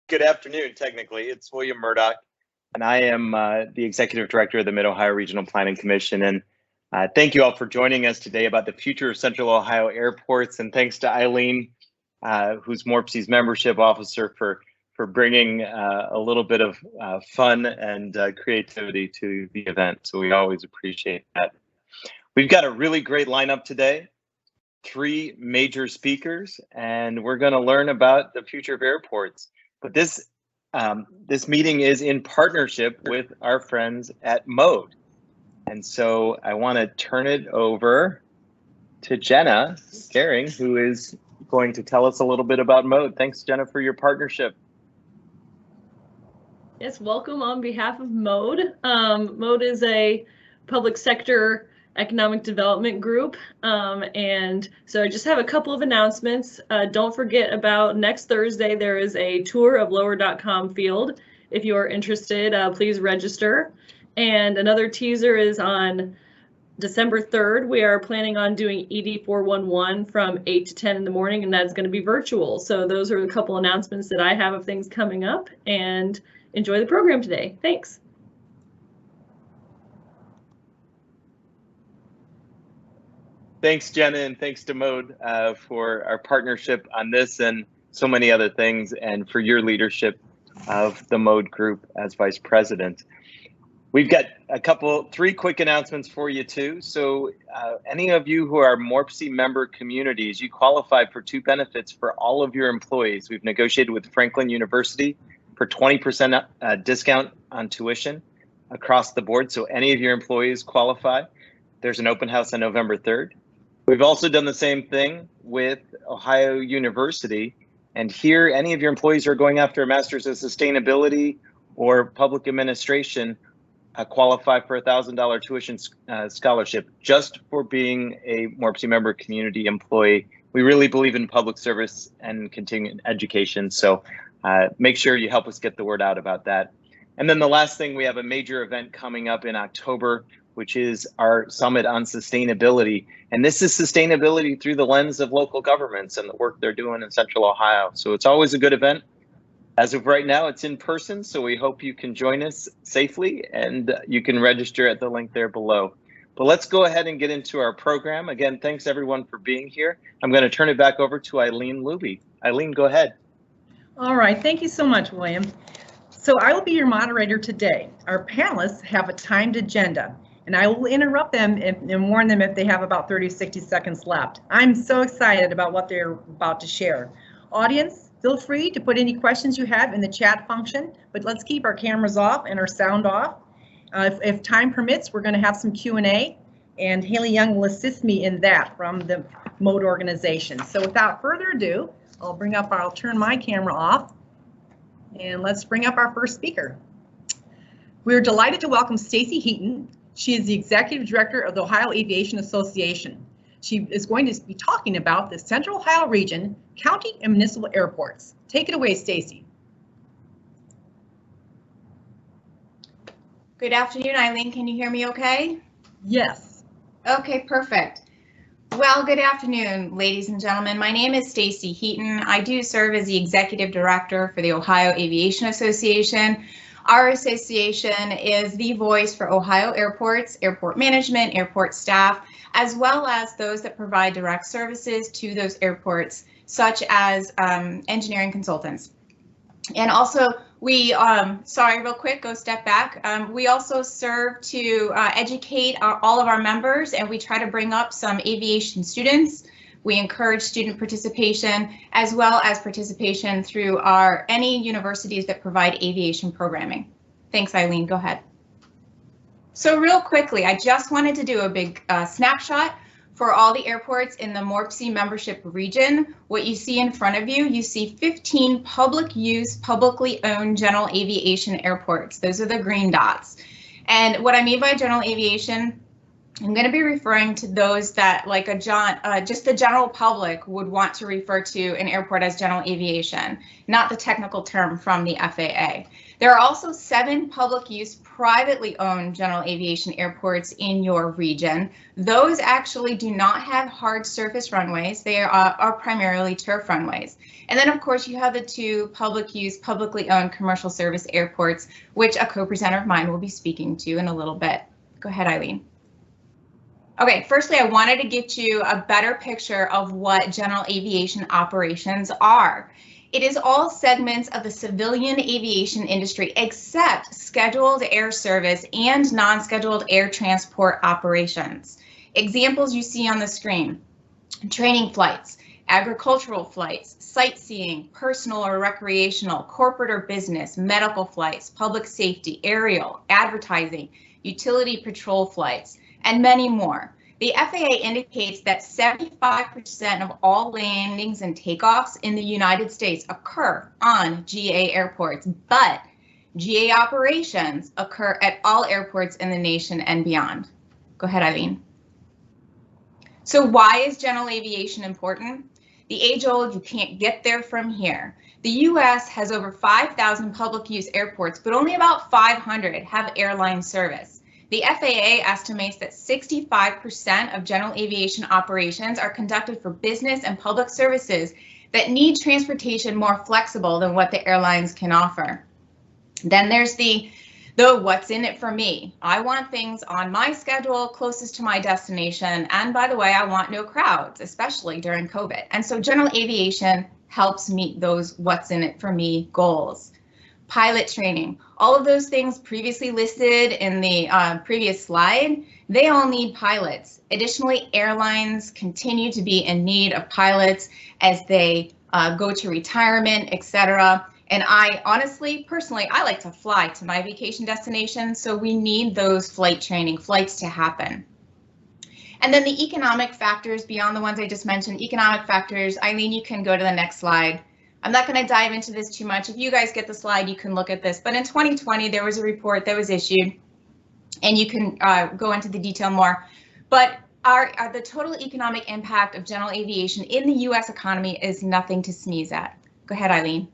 Good afternoon, technically. It's William Murdoch, and I am the Executive Director of the Mid-Ohio Regional Planning Commission. And thank you all for joining us today about the future of Central Ohio airports. And thanks to Eileen, who's MORPC's membership officer, for bringing a little bit of fun and creativity to the event. So we always appreciate that. We've got a really great lineup today. 3 major speakers, and we're going to learn about the future of airports. But this meeting is in partnership with our friends at Mode. And so I want to turn it over to Jenna Gehring, who is going to tell us a little bit about Mode. Thanks, Jenna, for your partnership. Yes, welcome on behalf of Mode. Mode is a public sector economic development group, and so I just have a couple of announcements. Don't forget about next Thursday. There is a tour of lower.com field. If you are interested, please register. And another teaser is on December 3rd. We are planning on doing ED 411 from 8 to 10 in the morning, and that's going to be virtual. So those are a couple announcements that I have of things coming up, and enjoy the program today. Thanks. Thanks, Jenna, and thanks to Mode for our partnership on this and so many other things, and for your leadership of the Mode group as vice president. We've got 3 quick announcements for you too. So any of you who are MORPC member communities, you qualify for 2 benefits for all of your employees. We've negotiated with Franklin University for 20% discount on tuition across the board. So any of your employees qualify. There's an open house on November 3rd. We've also done the same thing with Ohio University. And here, any of your employees who are going after a Master's of Sustainability or Public Administration qualify for a $1,000 tuition scholarship just for being a MORPC member community employee. We really believe in public service and continuing education. So make sure you help us get the word out about that. And then the last thing, we have a major event coming up in October, which is our Summit on Sustainability. And this is sustainability through the lens of local governments and the work they're doing in Central Ohio. So it's always a good event. As of right now, it's in person, so we hope you can join us safely, and you can register at the link there below. But let's go ahead and get into our program. Again, thanks everyone for being here. I'm going to turn it back over to Eileen Luby. Eileen, go ahead. All right, thank you so much, William. So I will be your moderator today. Our panelists have a timed agenda, and I will interrupt them and warn them if they have about 30 to 60 seconds left. I'm so excited about what they're about to share. Audience, feel free to put any questions you have in the chat function, but let's keep our cameras off and our sound off. If time permits, we're going to have some Q&A, and Haley Young will assist me in that from the Mode organization. So without further ado, I'll turn my camera off, and let's bring up our first speaker. We're delighted to welcome Stacy Heaton. She is the Executive Director of the Ohio Aviation Association. She is going to be talking about the Central Ohio region, county and municipal airports. Take it away, Stacy. Good afternoon, Eileen. Can you hear me okay? Yes. Okay, perfect. Well, good afternoon, ladies and gentlemen. My name is Stacy Heaton. I do serve as the Executive Director for the Ohio Aviation Association. Our association is the voice for Ohio airports, airport management, airport staff, as well as those that provide direct services to those airports, such as engineering consultants. And also, we, sorry, real quick, go step back. We also serve to educate all of our members, and we try to bring up some aviation students. We encourage student participation, as well as participation through any universities that provide aviation programming. Thanks, Eileen, go ahead. So real quickly, I just wanted to do a big snapshot for all the airports in the MORPC membership region. What you see in front of you, you see 15 public use, publicly owned general aviation airports. Those are the green dots. And what I mean by general aviation I'm going to be referring to those that, like just the general public would want to refer to an airport as general aviation, not the technical term from the FAA. There are also 7 public use privately owned general aviation airports in your region. Those actually do not have hard surface runways. They are primarily turf runways. And then of course you have the 2 public use, publicly owned commercial service airports, which a co-presenter of mine will be speaking to in a little bit. Go ahead, Eileen. Okay, firstly, I wanted to get you a better picture of what general aviation operations are. It is all segments of the civilian aviation industry except scheduled air service and non-scheduled air transport operations. Examples you see on the screen: training flights, agricultural flights, sightseeing, personal or recreational, corporate or business, medical flights, public safety, aerial, advertising, utility patrol flights, and many more. The FAA indicates that 75% of all landings and takeoffs in the United States occur on GA airports, but GA operations occur at all airports in the nation and beyond. Go ahead, Eileen. So why is general aviation important? The age-old, you can't get there from here. The US has over 5,000 public use airports, but only about 500 have airline service. The FAA estimates that 65% of general aviation operations are conducted for business and public services that need transportation more flexible than what the airlines can offer. Then there's the what's in it for me. I want things on my schedule closest to my destination. And by the way, I want no crowds, especially during COVID. And so general aviation helps meet those what's in it for me goals. Pilot training, all of those things previously listed in the previous slide, they all need pilots. Additionally, airlines continue to be in need of pilots as they go to retirement, etc. And I honestly, personally, I like to fly to my vacation destination, so we need those flight training flights to happen. And then the economic factors beyond the ones I just mentioned, economic factors. Eileen, you can go to the next slide. I'm not going to dive into this too much. If you guys get the slide, you can look at this. But in 2020, there was a report that was issued, and you can go into the detail more. But the total economic impact of general aviation in the US economy is nothing to sneeze at. Go ahead, Eileen.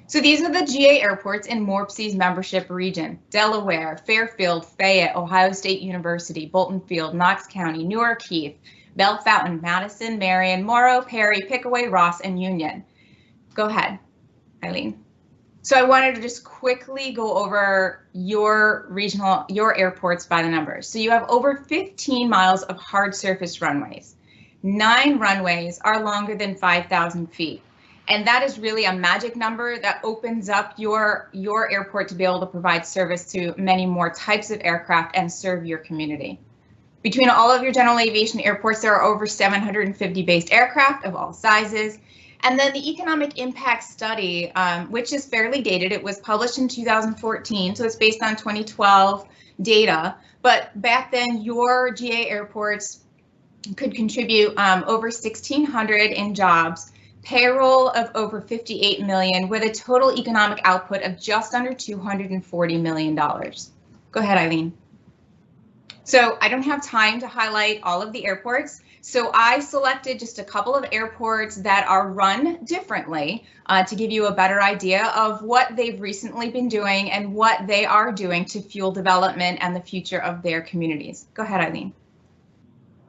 So these are the GA airports in MORPS's membership region: Delaware, Fairfield, Fayette, Ohio State University, Bolton Field, Knox County, Newark Heath, Bell Fountain, Madison, Marion, Morrow, Perry, Pickaway, Ross, and Union. Go ahead, Eileen. So I wanted to just quickly go over your airports by the numbers. So you have over 15 miles of hard surface runways. 9 runways are longer than 5,000 feet. And that is really a magic number that opens up your airport to be able to provide service to many more types of aircraft and serve your community. Between all of your general aviation airports, there are over 750 based aircraft of all sizes. And then the economic impact study, which is fairly dated, it was published in 2014, so it's based on 2012 data. But back then, your GA airports could contribute over 1,600 in jobs, payroll of over 58 million, with a total economic output of just under $240 million. Go ahead, Eileen. So I don't have time to highlight all of the airports, so I selected just a couple of airports that are run differently to give you a better idea of what they've recently been doing and what they are doing to fuel development and the future of their communities. Go ahead, Eileen.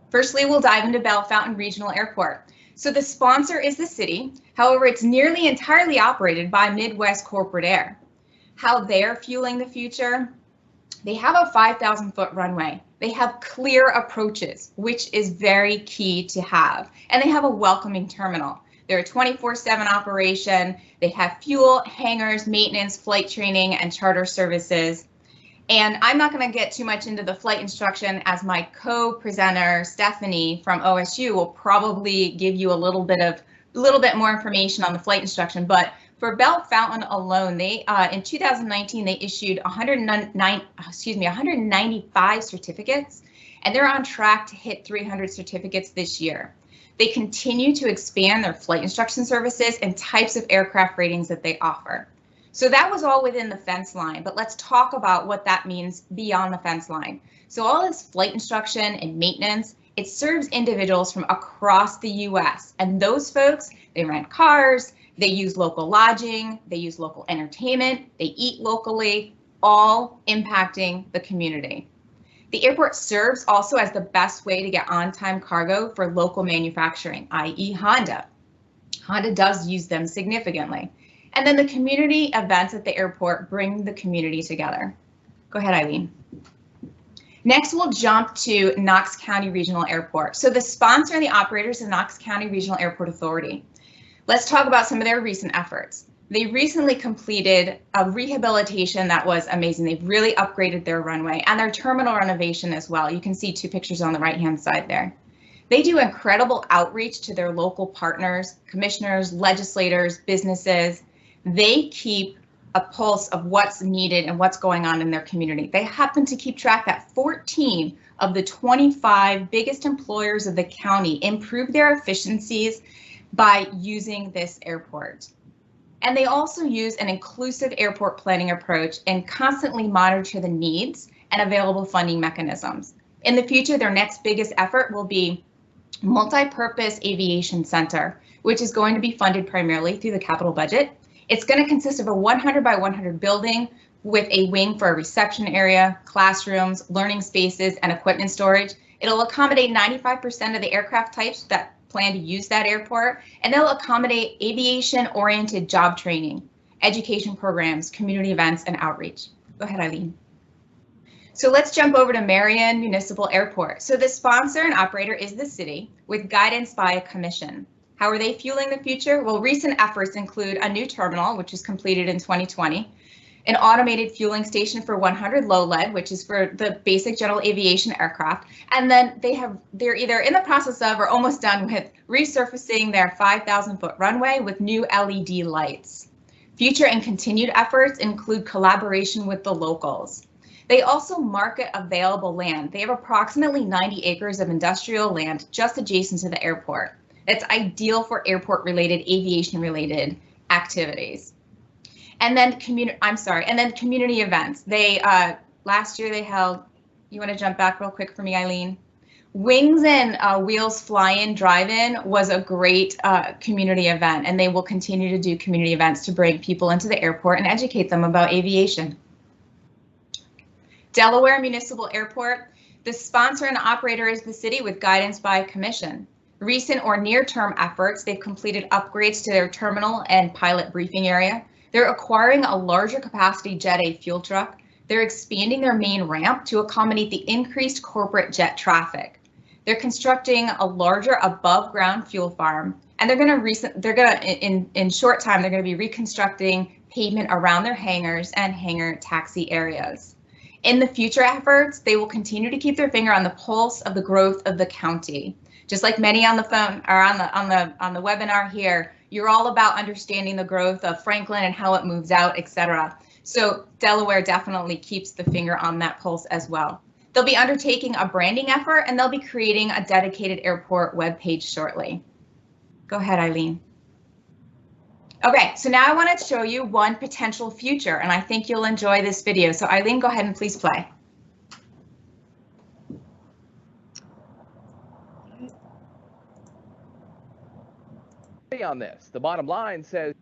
Firstly, we'll dive into Bell Fountain Regional Airport. So the sponsor is the city. However, it's nearly entirely operated by Midwest Corporate Air. How they're fueling the future? They have a 5,000-foot runway. They have clear approaches, which is very key to have. And they have a welcoming terminal. They're a 24/7 operation. They have fuel, hangars, maintenance, flight training, and charter services. And I'm not going to get too much into the flight instruction, as my co-presenter, Stephanie from OSU, will probably give you a little bit more information on the flight instruction. But for Bell Fountain alone, they in 2019 they issued 195 certificates, and they're on track to hit 300 certificates this year. They continue to expand their flight instruction services and types of aircraft ratings that they offer. So that was all within the fence line, but let's talk about what that means beyond the fence line. So all this flight instruction and maintenance, it serves individuals from across the US. And those folks, they rent cars, they use local lodging, they use local entertainment, they eat locally, all impacting the community. The airport serves also as the best way to get on-time cargo for local manufacturing, i.e. Honda. Honda does use them significantly. And then the community events at the airport bring the community together. Go ahead, Eileen. Next, we'll jump to Knox County Regional Airport. So the sponsor and the operators of Knox County Regional Airport Authority. Let's talk about some of their recent efforts. They recently completed a rehabilitation that was amazing. They've really upgraded their runway and their terminal renovation as well. You can see two pictures on the right-hand side there. They do incredible outreach to their local partners, commissioners, legislators, businesses. They keep a pulse of what's needed and what's going on in their community. They happen to keep track that 14 of the 25 biggest employers of the county improve their efficiencies by using this airport. And they also use an inclusive airport planning approach and constantly monitor the needs and available funding mechanisms. In the future, their next biggest effort will be Multi-Purpose Aviation Center, which is going to be funded primarily through the capital budget. It's going to consist of a 100 by 100 building with a wing for a reception area, classrooms, learning spaces, and equipment storage. It'll accommodate 95% of the aircraft types that plan to use that airport, and they'll accommodate aviation-oriented job training, education programs, community events, and outreach. Go ahead, Eileen. So let's jump over to Marion Municipal Airport. So the sponsor and operator is the city with guidance by a commission. How are they fueling the future? Well, recent efforts include a new terminal, which was completed in 2020, an automated fueling station for 100 low lead, which is for the basic general aviation aircraft. And then they're either in the process of or almost done with resurfacing their 5,000-foot runway with new LED lights. Future and continued efforts include collaboration with the locals. They also market available land. They have approximately 90 acres of industrial land just adjacent to the airport. It's ideal for airport-related, aviation-related activities. And then community events. They last year they held. You want to jump back real quick for me, Eileen? Wings and Wheels Fly-In Drive-In was a great community event, and they will continue to do community events to bring people into the airport and educate them about aviation. Delaware Municipal Airport. The sponsor and operator is the city with guidance by a commission. Recent or near-term efforts, they've completed upgrades to their terminal and pilot briefing area. They're acquiring a larger capacity Jet A fuel truck. They're expanding their main ramp to accommodate the increased corporate jet traffic. They're constructing a larger above ground fuel farm, and in short time, they're going to be reconstructing pavement around their hangars and hangar taxi areas. In the future efforts, they will continue to keep their finger on the pulse of the growth of the county. Just like many on the phone or on the webinar here, you're all about understanding the growth of Franklin and how it moves out, etc. So Delaware definitely keeps the finger on that pulse as well. They'll be undertaking a branding effort, and they'll be creating a dedicated airport webpage shortly. Go ahead, Eileen. Okay, so now I want to show you one potential future, and I think you'll enjoy this video. So Eileen, go ahead and please play. On this, the bottom line says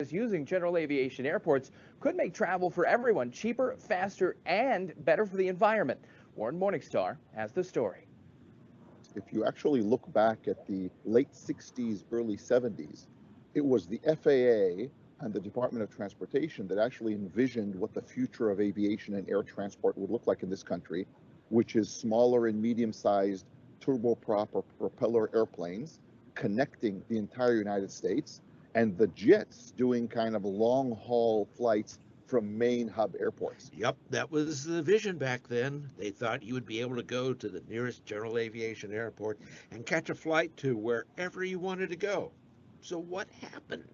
using general aviation airports could make travel for everyone cheaper, faster, and better for the environment. Warren Morningstar has the story. If you actually look back at the late 60s, early 70s, it was the FAA and the Department of Transportation that actually envisioned what the future of aviation and air transport would look like in this country, which is smaller and medium-sized turboprop or propeller airplanes connecting the entire United States, and the jets doing kind of long-haul flights from main hub airports. Yep, that was the vision back then. They thought you would be able to go to the nearest general aviation airport and catch a flight to wherever you wanted to go. So what happened?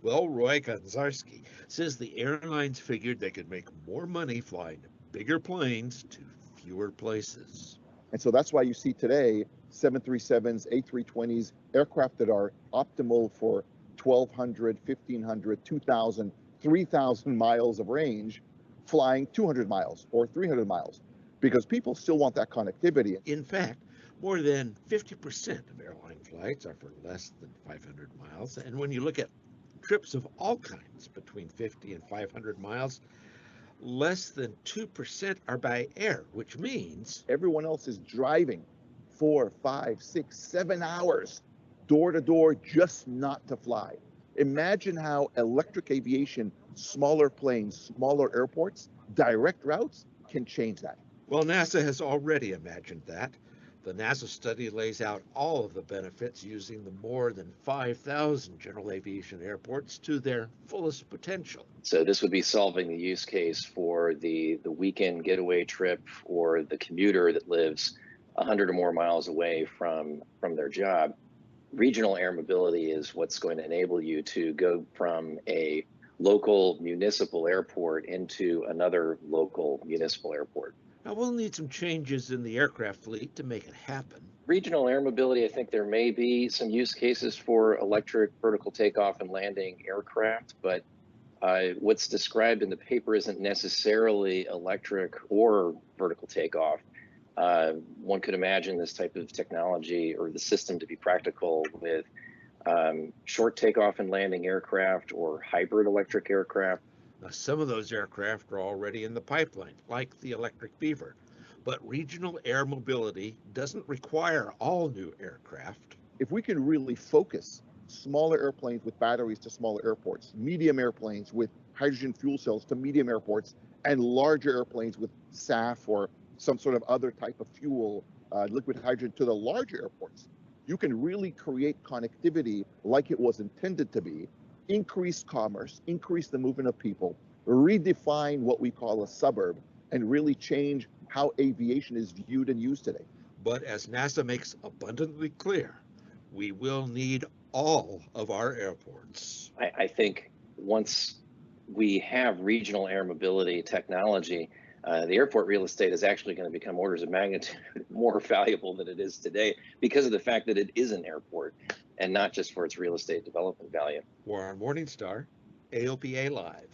Well, Roy Gonzarski says the airlines figured they could make more money flying bigger planes to fewer places. And so that's why you see today 737s, A320s, aircraft that are optimal for 1,200, 1,500, 2,000, 3,000 miles of range flying 200 miles or 300 miles, because people still want that connectivity. In fact, more than 50% of airline flights are for less than 500 miles. And when you look at trips of all kinds between 50 and 500 miles, less than 2% are by air, which means everyone else is driving 4, 5, 6, 7 hours door to door just not to fly. Imagine how electric aviation, smaller planes, smaller airports, direct routes can change that. Well, NASA has already imagined that. The NASA study lays out all of the benefits using the more than 5,000 general aviation airports to their fullest potential. So this would be solving the use case for the weekend getaway trip or the commuter that lives 100 or more miles away from their job. Regional air mobility is what's going to enable you to go from a local municipal airport into another local municipal airport. Now, we'll need some changes in the aircraft fleet to make it happen. Regional air mobility, I think there may be some use cases for electric vertical takeoff and landing aircraft, but what's described in the paper isn't necessarily electric or vertical takeoff. One could imagine this type of technology or the system to be practical with short takeoff and landing aircraft or hybrid electric aircraft. Now, some of those aircraft are already in the pipeline, like the Electric Beaver, but regional air mobility doesn't require all new aircraft. If we can really focus smaller airplanes with batteries to smaller airports, medium airplanes with hydrogen fuel cells to medium airports, and larger airplanes with SAF or some sort of other type of fuel, liquid hydrogen to the larger airports, you can really create connectivity like it was intended to be, increase commerce, increase the movement of people, redefine what we call a suburb, and really change how aviation is viewed and used today. But as NASA makes abundantly clear, we will need all of our airports. I think once we have regional air mobility technology, the airport real estate is actually going to become orders of magnitude more valuable than it is today because of the fact that it is an airport and not just for its real estate development value. For Morningstar, AOPA Live.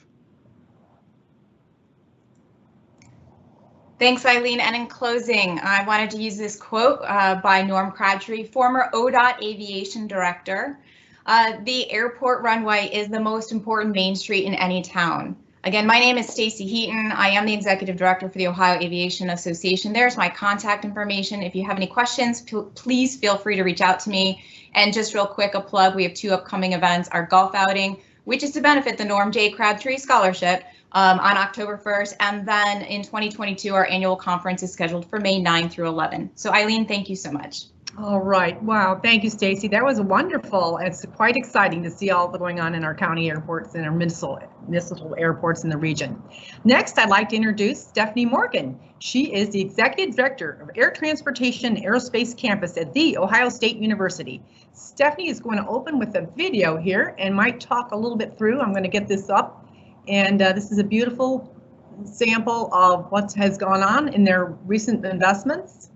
Thanks, Eileen. And in closing, I wanted to use this quote by Norm Crabtree, former ODOT aviation director. The airport runway is the most important main street in any town. Again, my name is Stacy Heaton. I am the executive director for the Ohio Aviation Association. There's my contact information. If you have any questions, please feel free to reach out to me. And just real quick, a plug, we have 2 upcoming events, our golf outing, which is to benefit the Norm J. Crabtree Scholarship on October 1st. And then in 2022, our annual conference is scheduled for May 9 through 11. So Eileen, thank you so much. All right. Wow. Thank you, Stacy. That was wonderful. It's quite exciting to see all the going on in our county airports and our municipal airports in the region. Next, I'd like to introduce Stephanie Morgan. She is the Executive Director of Air Transportation Aerospace Campus at The Ohio State University. Stephanie is going to open with a video here and might talk a little bit through. I'm going to get this up. And this is a beautiful sample of what has gone on in their recent investments.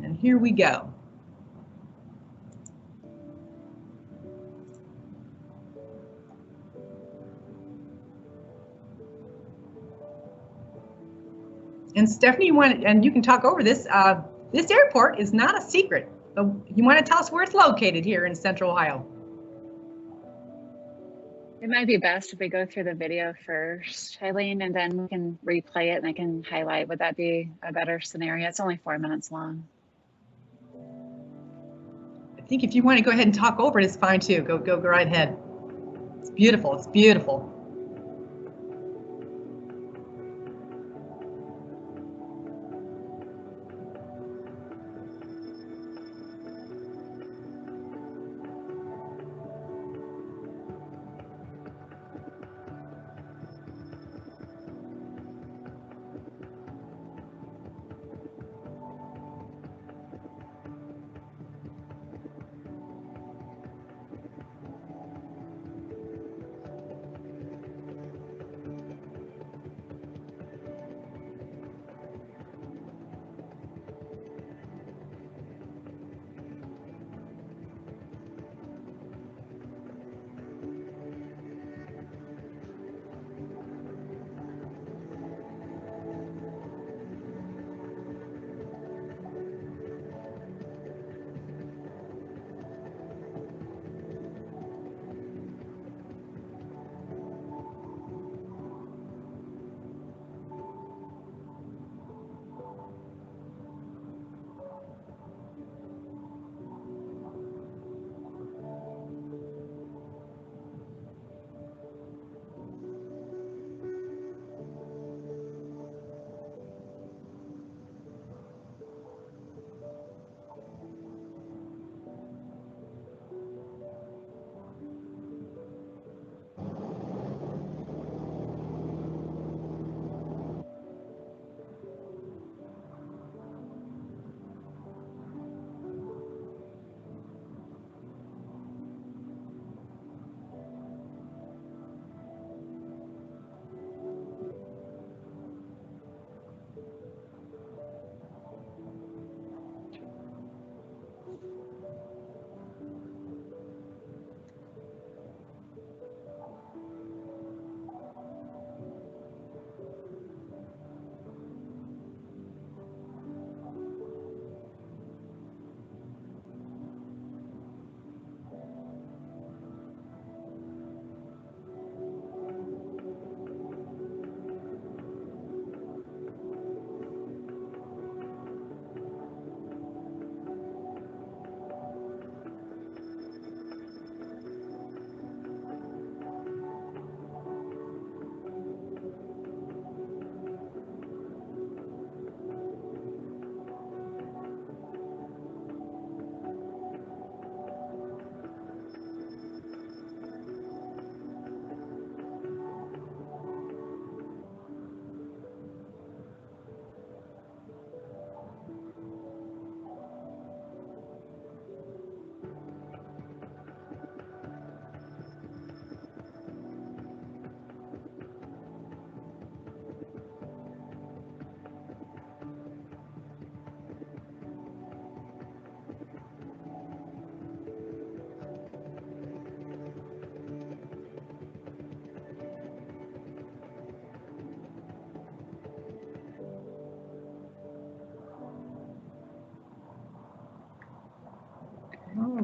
And here we go. And Stephanie, you can talk over this. This airport is not a secret. You want to tell us where it's located here in Central Ohio? It might be best if we go through the video first, Eileen, and then we can replay it and I can highlight. Would that be a better scenario? It's only 4 minutes long. I think if you want to go ahead and talk over it, it's fine too. Go right ahead. It's beautiful. It's beautiful.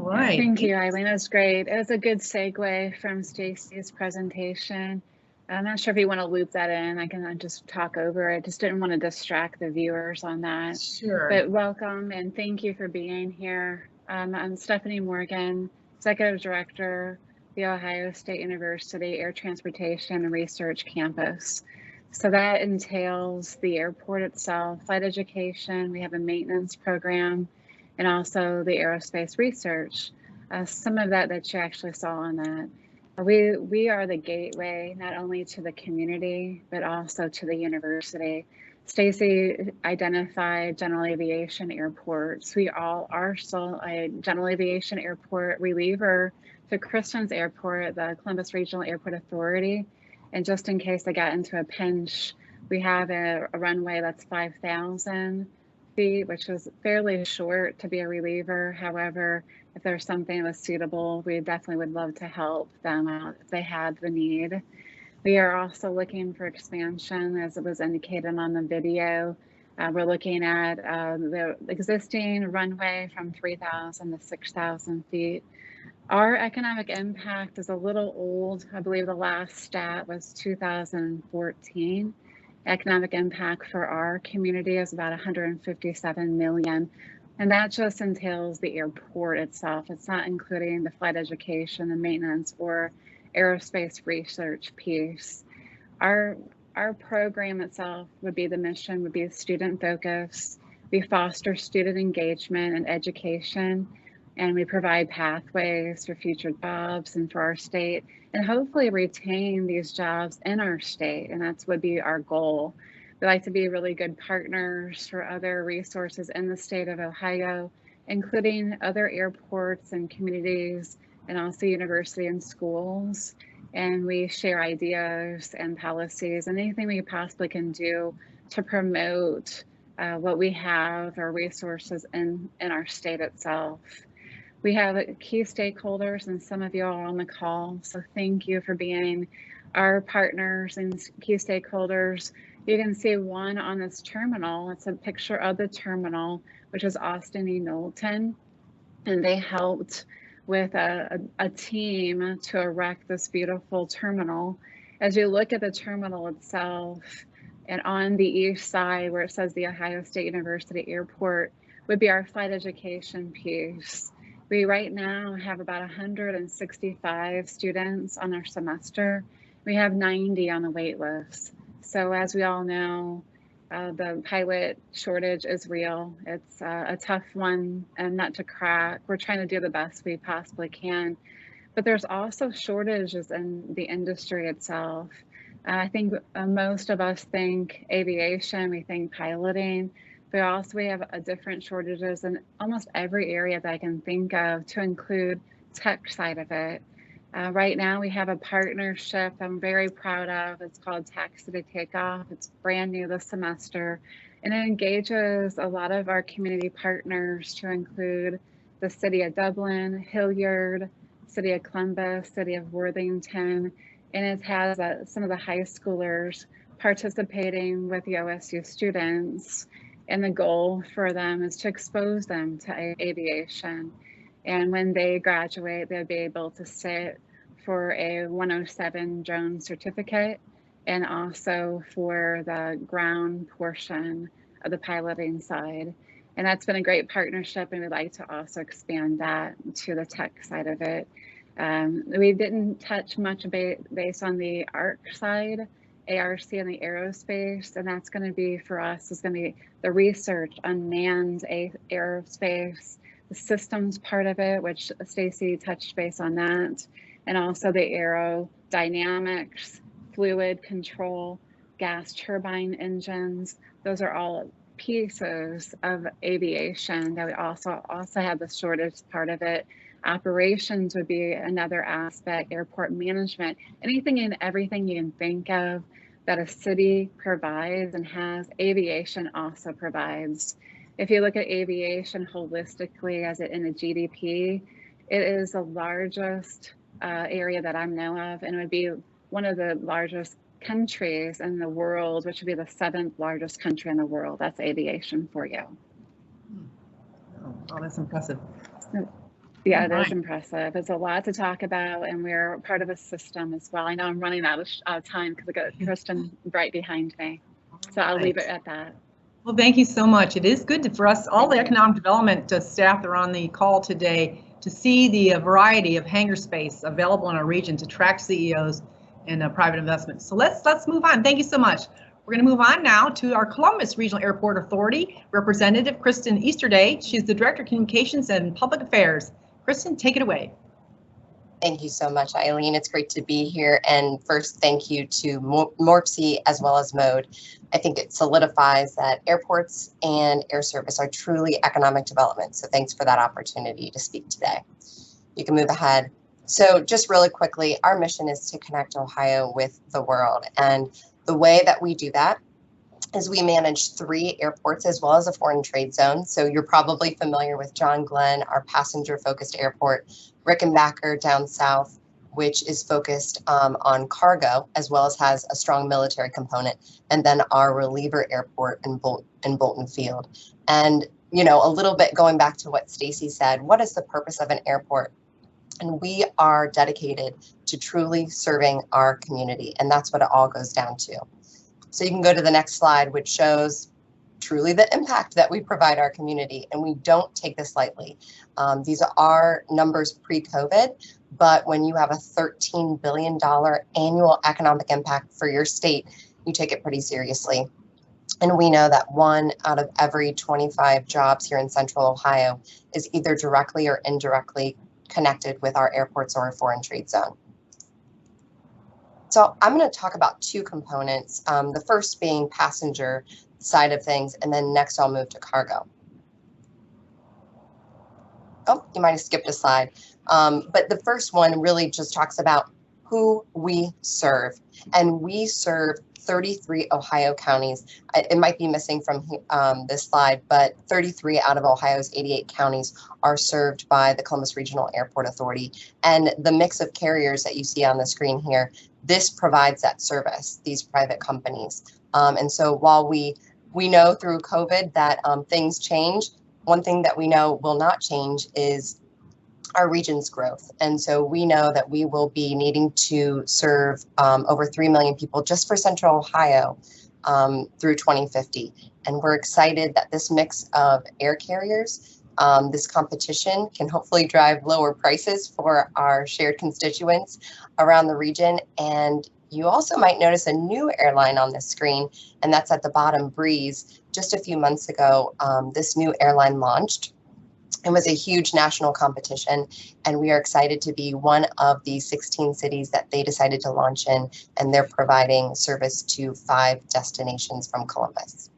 right. Thank you, Eileen. That's great. It was a good segue from Stacy's presentation. I'm not sure if you want to loop that in. I can just talk over it. Just didn't want to distract the viewers on that. Sure. But welcome and thank you for being here. I'm Stephanie Morgan, Executive Director, the Ohio State University Air Transportation and Research Campus. So that entails the airport itself, flight education, we have a maintenance program, and also the aerospace research. Some of that you actually saw on that. We are the gateway not only to the community, but also to the university. Stacy identified general aviation airports. We all are still a general aviation airport reliever to Christians Airport, the Columbus Regional Airport Authority. And just in case they got into a pinch, we have a runway that's 5,000 feet, which is fairly short to be a reliever. However, if there's something that's suitable, we definitely would love to help them out if they had the need. We are also looking for expansion, as it was indicated on the video. We're looking at the existing runway from 3,000 to 6,000 feet. Our economic impact is a little old. I believe the last stat was 2014. Economic impact for our community is about 157 million. And that just entails the airport itself. It's not including the flight education, the maintenance, or aerospace research piece. Our program itself would be the mission, would be student focus. We foster student engagement and education, and we provide pathways for future jobs and for our state, and hopefully retain these jobs in our state, and that's would be our goal. We like to be really good partners for other resources in the state of Ohio, including other airports and communities, and also university and schools. And we share ideas and policies and anything we possibly can do to promote what we have, our resources in our state itself. We have key stakeholders, and some of you are on the call, so thank you for being our partners and key stakeholders. You can see one on this terminal. It's a picture of the terminal, which is Austin E. Knowlton, and they helped with a team to erect this beautiful terminal. As you look at the terminal itself, and on the east side where it says the Ohio State University Airport would be our flight education piece. We right now have about 165 students on our semester. We have 90 on the wait list. So as we all know, the pilot shortage is real. It's a tough one and nut to crack. We're trying to do the best we possibly can, but there's also shortages in the industry itself. I think most of us think aviation, we think piloting, but also we have different shortages in almost every area that I can think of, to include tech side of it. Right now we have a partnership I'm very proud of. It's called Taxi to Takeoff. It's brand new this semester, and it engages a lot of our community partners, to include the City of Dublin, Hilliard, City of Columbus, City of Worthington, and it has some of the high schoolers participating with the OSU students. And the goal for them is to expose them to aviation. And when they graduate, they'll be able to sit for a 107 drone certificate, and also for the ground portion of the piloting side. And that's been a great partnership, and we'd like to also expand that to the tech side of it. We didn't touch much based on the ARC side, ARC and the aerospace, and that's going to be for us is going to be the research on manned aerospace, the systems part of it, which Stacy touched base on that, and also the aerodynamics, fluid control, gas turbine engines. Those are all pieces of aviation that we also have the shortage part of it. Operations would be another aspect, airport management, anything and everything you can think of that a city provides and has, aviation also provides. If you look at aviation holistically as in a GDP, it is the largest area that I know of, and it would be one of the largest countries in the world, which would be the 7th largest country in the world. That's aviation for you. Oh, that's impressive. Yeah, it Right. is impressive. It's a lot to talk about, and we're part of a system as well. I know I'm running out of time because I got Kristen right behind me. So I'll leave it at that. Well, thank you so much. It is good for us, all Thank the you. economic development staff that are on the call today, to see the variety of hangar space available in our region to attract CEOs and private investment. So let's move on. Thank you so much. We're going to move on now to our Columbus Regional Airport Authority Representative Kristen Easterday. She's the Director of Communications and Public Affairs. Kristen, take it away. Thank you so much, Eileen. It's great to be here. And first, thank you to MORPC as well as MODE. I think it solidifies that airports and air service are truly economic development. So thanks for that opportunity to speak today. You can move ahead. So just really quickly, our mission is to connect Ohio with the world. And the way that we do that is we manage 3 airports as well as a foreign trade zone. So you're probably familiar with John Glenn, our passenger-focused airport, Rickenbacker down south, which is focused on cargo, as well as has a strong military component, and then our reliever airport in Bolton Field. And, you know, a little bit going back to what Stacy said, what is the purpose of an airport? And we are dedicated to truly serving our community, and that's what it all goes down to. So you can go to the next slide, which shows truly the impact that we provide our community, and we don't take this lightly. These are numbers pre-COVID, but when you have a $13 billion annual economic impact for your state, you take it pretty seriously. And we know that 1 out of every 25 jobs here in Central Ohio is either directly or indirectly connected with our airports or a foreign trade zone. So I'm going to talk about 2 components, the first being passenger side of things, and then next I'll move to cargo. Oh, you might have skipped a slide. But the first one really just talks about who we serve, and we serve 33 Ohio counties. It might be missing from this slide, but 33 out of Ohio's 88 counties are served by the Columbus Regional Airport Authority. And the mix of carriers that you see on the screen here, this provides that service, these private companies. And so while we know through COVID that things change, one thing that we know will not change is our region's growth. And so we know that we will be needing to serve over 3 million people just for Central Ohio through 2050. And we're excited that this mix of air carriers, this competition can hopefully drive lower prices for our shared constituents around the region. And you also might notice a new airline on this screen, and that's at the bottom, Breeze. Just a few months ago, this new airline launched. It was a huge national competition, and we are excited to be one of the 16 cities that they decided to launch in, and they're providing service to 5 destinations from Columbus.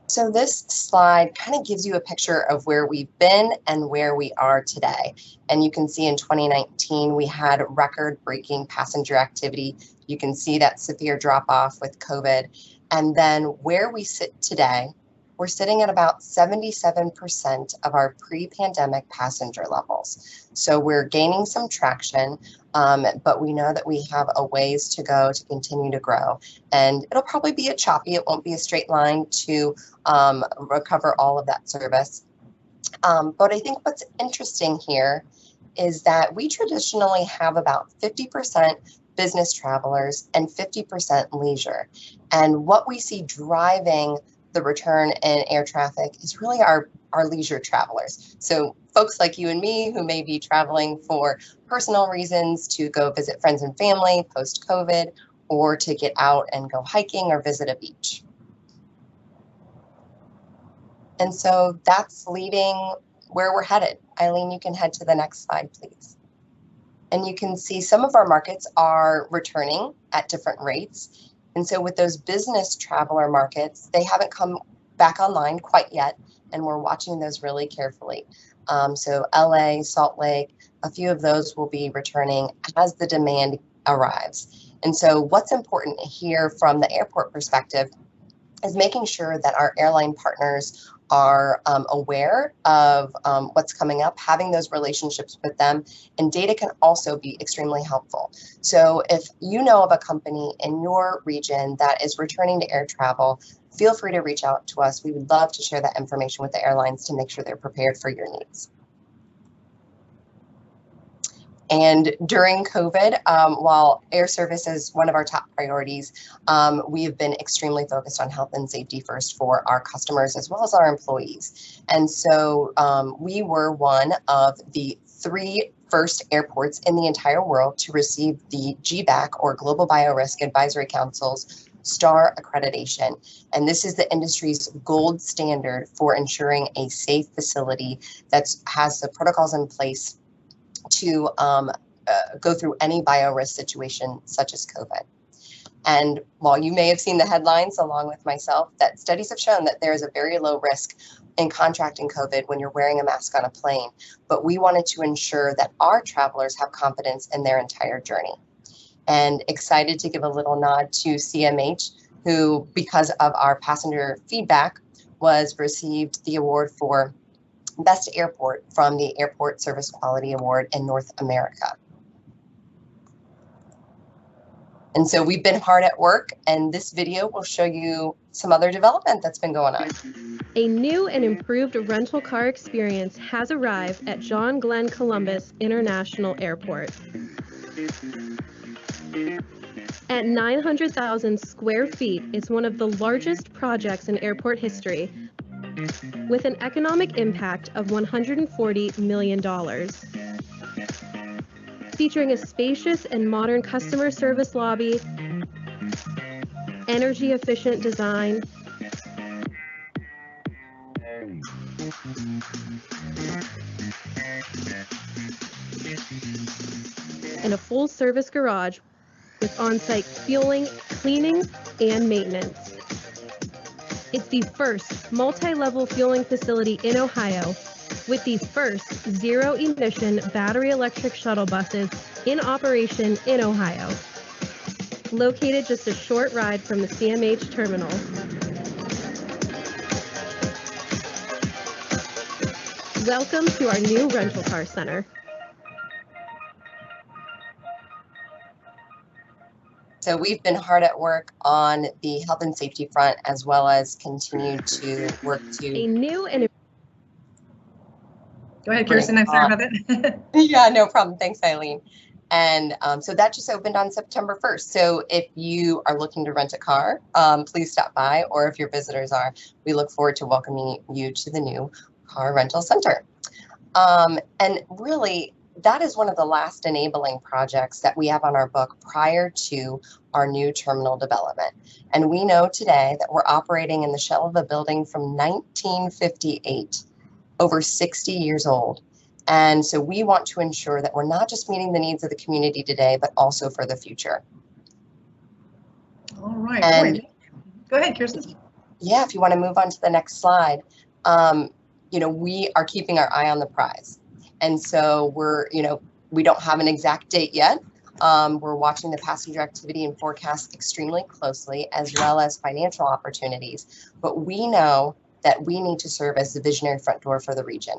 So this slide kind of gives you a picture of where we've been and where we are today. And you can see in 2019, we had record-breaking passenger activity. You can see that severe drop-off with COVID. And then where we sit today, we're sitting at about 77% of our pre-pandemic passenger levels. So we're gaining some traction, but we know that we have a ways to go to continue to grow. And it'll probably be a choppy, it won't be a straight line to recover all of that service. But I think what's interesting here is that we traditionally have about 50% business travelers and 50% leisure. And what we see driving the return in air traffic is really our leisure travelers. So folks like you and me who may be traveling for personal reasons to go visit friends and family post-COVID, or to get out and go hiking or visit a beach. And so that's leading where we're headed. Eileen, you can head to the next slide, please. And you can see some of our markets are returning at different rates. And so with those business traveler markets, they haven't come back online quite yet, and we're watching those really carefully. So LA, Salt Lake, a few of those will be returning as the demand arrives. And so what's important here from the airport perspective is making sure that our airline partners are aware of what's coming up, having those relationships with them, and data can also be extremely helpful. So if you know of a company in your region that is returning to air travel, feel free to reach out to us. We would love to share that information with the airlines to make sure they're prepared for your needs. And during COVID, while air service is one of our top priorities, we have been extremely focused on health and safety first for our customers as well as our employees. And so we were one of the 3 first airports in the entire world to receive the GBAC, or Global Biorisk Advisory Council's STAR accreditation. And this is the industry's gold standard for ensuring a safe facility that has the protocols in place to go through any biorisk situation such as COVID. And while you may have seen the headlines along with myself, that studies have shown that there is a very low risk in contracting COVID when you're wearing a mask on a plane. But we wanted to ensure that our travelers have confidence in their entire journey. And excited to give a little nod to CMH, who, because of our passenger feedback, was received the award for Best Airport from the Airport Service Quality Award in North America. And so we've been hard at work, and this video will show you some other development that's been going on. A new and improved rental car experience has arrived at John Glenn Columbus International Airport. At 900,000 square feet, it's one of the largest projects in airport history, with an economic impact of $140 million. Featuring a spacious and modern customer service lobby, energy efficient design, and a full service garage with on-site fueling, cleaning, and maintenance. It's the first multi-level fueling facility in Ohio, with the first zero-emission battery electric shuttle buses in operation in Ohio. Located just a short ride from the CMH terminal. Welcome to our new rental car center. So we've been hard at work on the health and safety front, as well as continue to work to A new and Go ahead, Kirsten. I'm sorry about that. Yeah, no problem. Thanks, Eileen. And so that just opened on September 1st. So if you are looking to rent a car, please stop by, or if your visitors are, we look forward to welcoming you to the new car rental center. And really, that is one of the last enabling projects that we have on our book prior to our new terminal development. And we know today that we're operating in the shell of a building from 1958, over 60 years old. And so we want to ensure that we're not just meeting the needs of the community today, but also for the future. All right. And go ahead, Kirsten. Yeah, if you want to move on to the next slide, you know, we are keeping our eye on the prize. And so we're, you know, we don't have an exact date yet. We're watching the passenger activity and forecast extremely closely, as well as financial opportunities. But we know that we need to serve as the visionary front door for the region.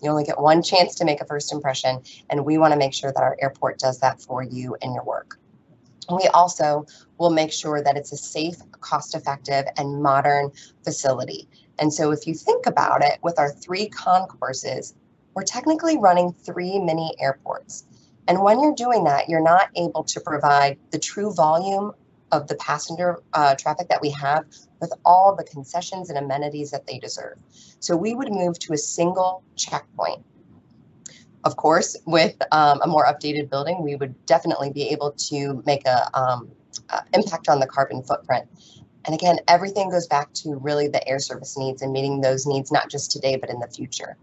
You only get one chance to make a first impression, and we want to make sure that our airport does that for you and your work. We also will make sure that it's a safe, cost-effective, and modern facility. And so if you think about it, with our 3 concourses, we're technically running 3 mini airports. And when you're doing that, you're not able to provide the true volume of the passenger traffic that we have with all the concessions and amenities that they deserve. So we would move to a single checkpoint. Of course, with a more updated building, we would definitely be able to make a impact on the carbon footprint. And again, everything goes back to really the air service needs and meeting those needs, not just today, but in the future.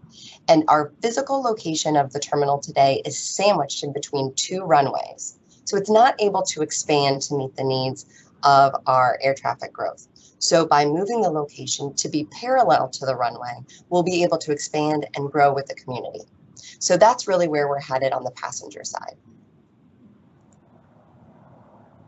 And our physical location of the terminal today is sandwiched in between 2 runways. So it's not able to expand to meet the needs of our air traffic growth. So by moving the location to be parallel to the runway, we'll be able to expand and grow with the community. So that's really where we're headed on the passenger side.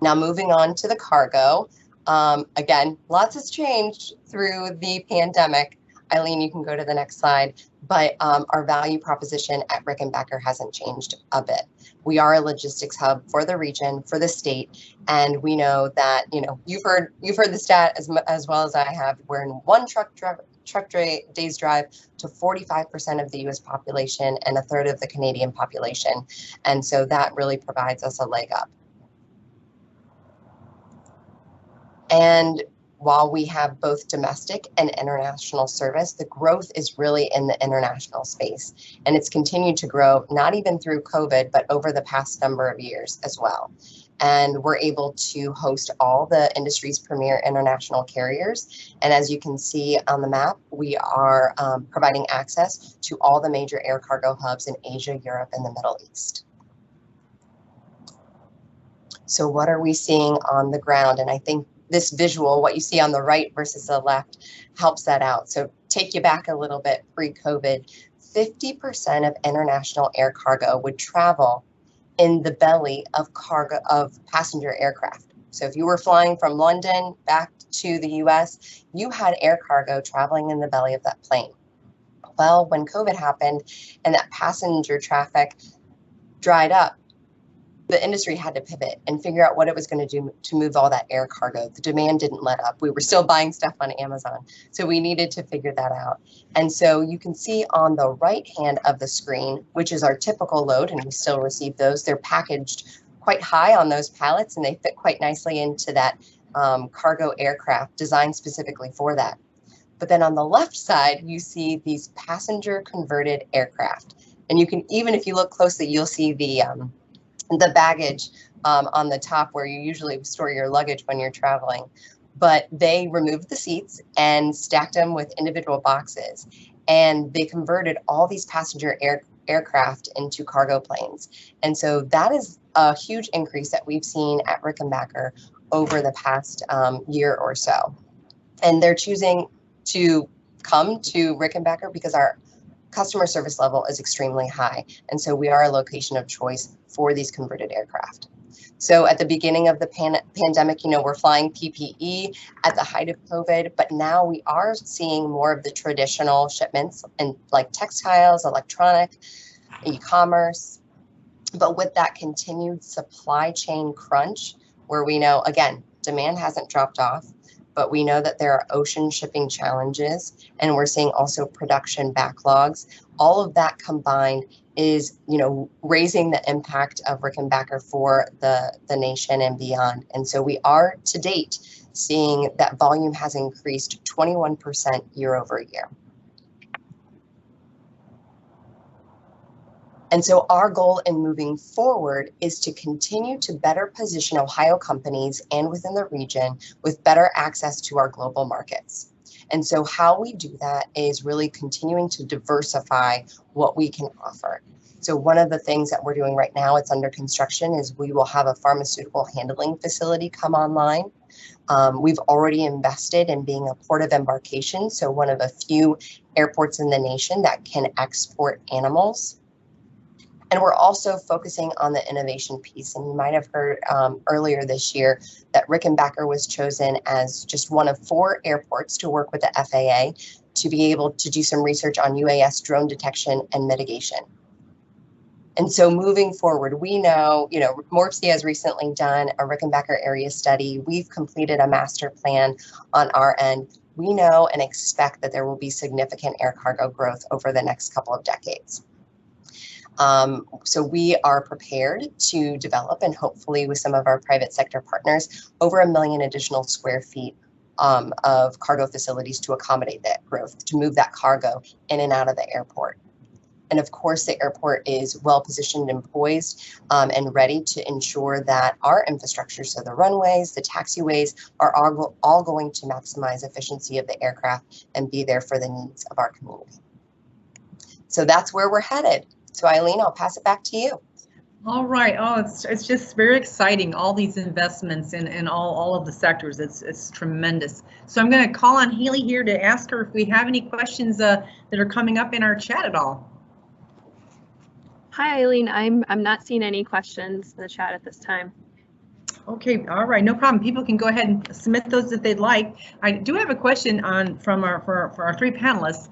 Now moving on to the cargo. Again, lots has changed through the pandemic. Eileen, you can go to the next slide, but our value proposition at Rickenbacker hasn't changed a bit. We are a logistics hub for the region, for the state, and we know that, you know, you've heard the stat as well as I have. We're in one truck day's drive to 45% of the US population and 1/3 of the Canadian population. And so that really provides us a leg up. And while we have both domestic and international service, the growth is really in the international space. And it's continued to grow, not even through COVID, but over the past number of years as well. And we're able to host all the industry's premier international carriers. And as you can see on the map, we are providing access to all the major air cargo hubs in Asia, Europe, and the Middle East. So what are we seeing on the ground? And I think this visual, what you see on the right versus the left, helps that out. So take you back a little bit pre-COVID, 50% of international air cargo would travel in the belly of passenger aircraft. So if you were flying from London back to the US, you had air cargo traveling in the belly of that plane. Well, when COVID happened and that passenger traffic dried up, the industry had to pivot and figure out what it was going to do to move all that air cargo. The demand didn't let up. We were still buying stuff on Amazon. So we needed to figure that out. And so you can see on the right hand of the screen, which is our typical load, and we still receive those. They're packaged quite high on those pallets, and they fit quite nicely into that cargo aircraft designed specifically for that. But then on the left side, you see these passenger converted aircraft. And you can, even if you look closely, you'll see the baggage on the top where you usually store your luggage when you're traveling. But they removed the seats and stacked them with individual boxes. And they converted all these passenger aircraft into cargo planes. And so that is a huge increase that we've seen at Rickenbacker over the past year or so. And they're choosing to come to Rickenbacker because our customer service level is extremely high. And so we are a location of choice for these converted aircraft. So at the beginning of the pandemic, you know, we're flying PPE at the height of COVID, but now we are seeing more of the traditional shipments and like textiles, electronic, e-commerce. But with that continued supply chain crunch, where we know, again, demand hasn't dropped off, but we know that there are ocean shipping challenges, and we're seeing also production backlogs. All of that combined is, you know, raising the impact of Rickenbacker for the nation and beyond. And so we are to date seeing that volume has increased 21% year over year. And so our goal in moving forward is to continue to better position Ohio companies and within the region with better access to our global markets. And so how we do that is really continuing to diversify what we can offer. So one of the things that we're doing right now, it's under construction, is we will have a pharmaceutical handling facility come online. We've already invested in being a port of embarkation, so one of a few airports in the nation that can export animals. And we're also focusing on the innovation piece. And you might have heard earlier this year that Rickenbacker was chosen as just one of 4 airports to work with the FAA to be able to do some research on UAS drone detection and mitigation. And so moving forward, we know, you know, MORPC has recently done a Rickenbacker area study. We've completed a master plan on our end. We know and expect that there will be significant air cargo growth over the next couple of decades. So we are prepared to develop, and hopefully with some of our private sector partners, over 1 million additional square feet of cargo facilities to accommodate that growth, to move that cargo in and out of the airport. And of course, the airport is well positioned and poised and ready to ensure that our infrastructure, so the runways, the taxiways, are all going to maximize efficiency of the aircraft and be there for the needs of our community. So that's where we're headed. So Eileen, I'll pass it back to you. All right. Oh, it's just very exciting. All these investments in all of the sectors. It's tremendous. So I'm going to call on Haley here to ask her if we have any questions that are coming up in our chat at all. Hi, Eileen. I'm not seeing any questions in the chat at this time. Okay, all right, no problem. People can go ahead and submit those if they'd like. I do have a question on from our for our three panelists.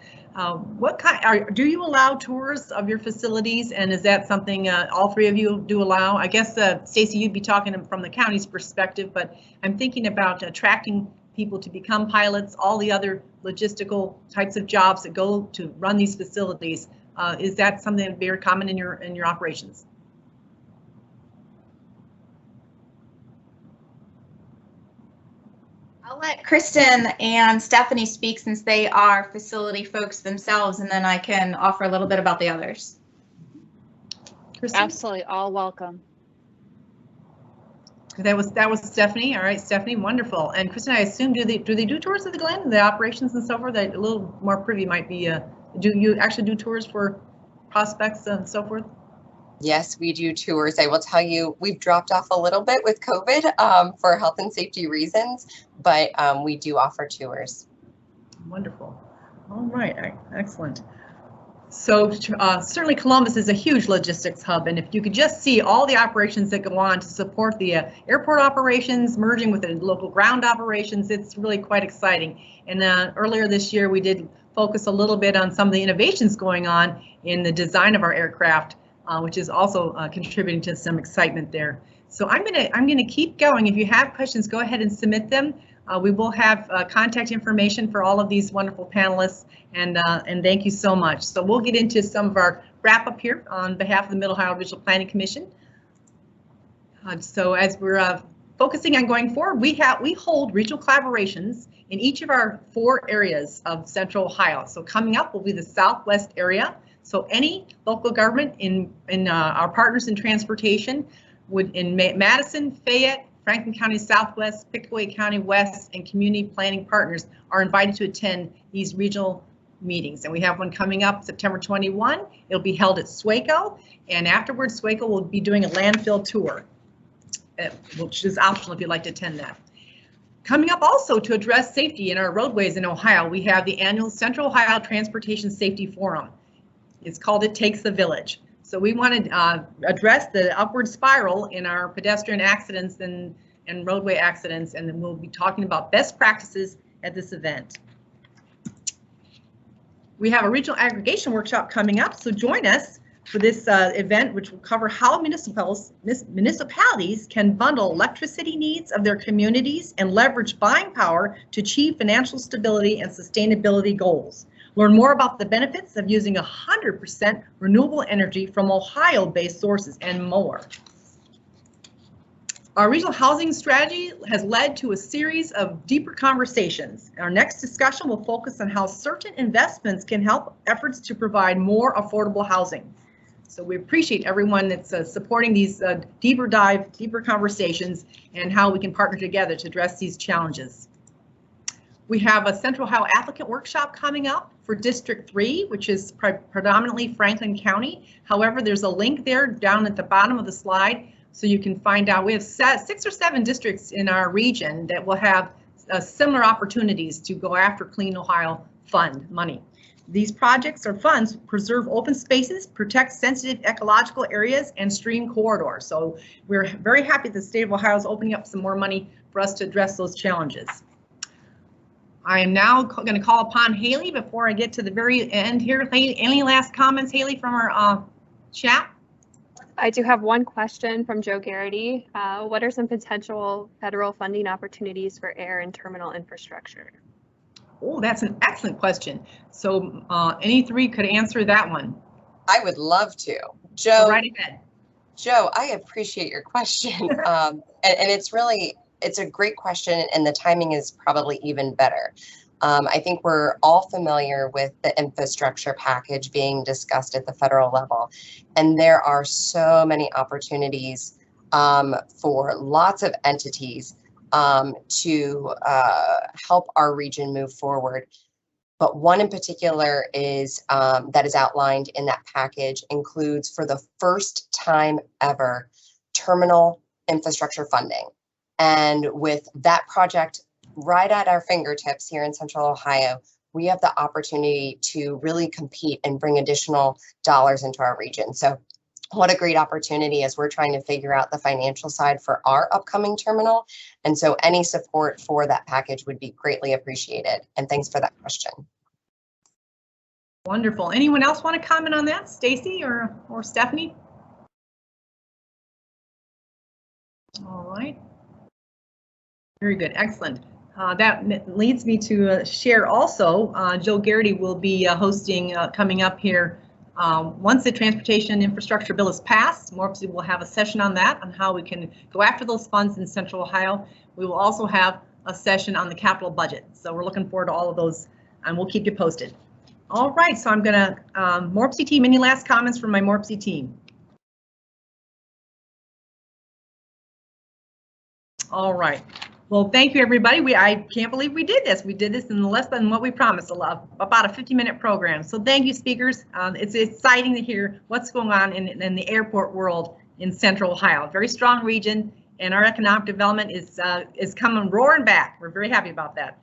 What kind do you allow tours of your facilities, and is that something all three of you do allow? I guess Stacy, you'd be talking from the county's perspective, but I'm thinking about attracting people to become pilots, all the other logistical types of jobs that go to run these facilities. Is that something very common in your operations? I'll let Kristen and Stephanie speak since they are facility folks themselves, and then I can offer a little bit about the others. Kristen? Absolutely, all welcome. That was Stephanie. All right, Stephanie, wonderful. And Kristen, I assume do they do tours of the Glen, the operations and so forth? A little more privy might be. Do you actually do tours for prospects and so forth? Yes, we do tours. I will tell you, we've dropped off a little bit with COVID for health and safety reasons, but we do offer tours. Wonderful. All right, excellent. So certainly Columbus is a huge logistics hub, and if you could just see all the operations that go on to support the airport operations, merging with the local ground operations, it's really quite exciting. And earlier this year, we did focus a little bit on some of the innovations going on in the design of our aircraft, which is also contributing to some excitement there. So I'm gonna keep going. If you have questions, go ahead and submit them. We will have contact information for all of these wonderful panelists, and thank you so much. So we'll get into some of our wrap up here on behalf of the Mid-Ohio Regional Planning Commission. So as we're focusing on going forward, we hold regional collaborations in each of our 4 areas of Central Ohio. So coming up will be the Southwest area. So any local government in our partners in transportation would in Madison, Fayette, Franklin County Southwest, Pickaway County West, and community planning partners are invited to attend these regional meetings. And we have one coming up September 21. It'll be held at Swaco, and afterwards Swaco will be doing a landfill tour, which is optional if you'd like to attend that. Coming up also to address safety in our roadways in Ohio, we have the annual Central Ohio Transportation Safety Forum. It's called It Takes a Village. So we want to address the upward spiral in our pedestrian accidents and roadway accidents, and then we'll be talking about best practices at this event. We have a regional aggregation workshop coming up, so join us for this event, which will cover how municipalities can bundle electricity needs of their communities and leverage buying power to achieve financial stability and sustainability goals. Learn more about the benefits of using 100% renewable energy from Ohio-based sources and more. Our regional housing strategy has led to a series of deeper conversations. Our next discussion will focus on how certain investments can help efforts to provide more affordable housing. So we appreciate everyone that's supporting these deeper conversations and how we can partner together to address these challenges. We have a Central Ohio applicant workshop coming up for District 3, which is predominantly Franklin County. However, there's a link there down at the bottom of the slide so you can find out. We have 6 or 7 districts in our region that will have similar opportunities to go after Clean Ohio Fund money. These projects or funds preserve open spaces, protect sensitive ecological areas, and stream corridors. So we're very happy that the state of Ohio is opening up some more money for us to address those challenges. I am now going to call upon Haley before I get to the very end here. Any last comments, Haley, from our chat? I do have one question from Joe Garrity. What are some potential federal funding opportunities for air and terminal infrastructure? Oh, that's an excellent question. So any 3 could answer that one. I would love to. Joe, go right ahead. Joe, I appreciate your question. And it's a great question, and the timing is probably even better. I think we're all familiar with the infrastructure package being discussed at the federal level, and there are so many opportunities for lots of entities to help our region move forward. But one in particular is that is outlined in that package includes, for the first time ever, terminal infrastructure funding. And with that project right at our fingertips here in Central Ohio, we have the opportunity to really compete and bring additional dollars into our region. So what a great opportunity as we're trying to figure out the financial side for our upcoming terminal. And so any support for that package would be greatly appreciated. And thanks for that question. Wonderful. Anyone else want to comment on that? Stacy or Stephanie? All right. Very good. Excellent. That leads me to share also, Joe Garrity will be hosting coming up here. Once the transportation infrastructure bill is passed, MORPC will have a session on that, on how we can go after those funds in Central Ohio. We will also have a session on the capital budget. So we're looking forward to all of those, and we'll keep you posted. All right, so I'm gonna, MORPC team, any last comments from my MORPC team? All right. Well, thank you, everybody. I can't believe we did this. We did this in less than what we promised, about a 50-minute program. So thank you, speakers. It's exciting to hear what's going on in the airport world in Central Ohio. Very strong region, and our economic development is coming roaring back. We're very happy about that.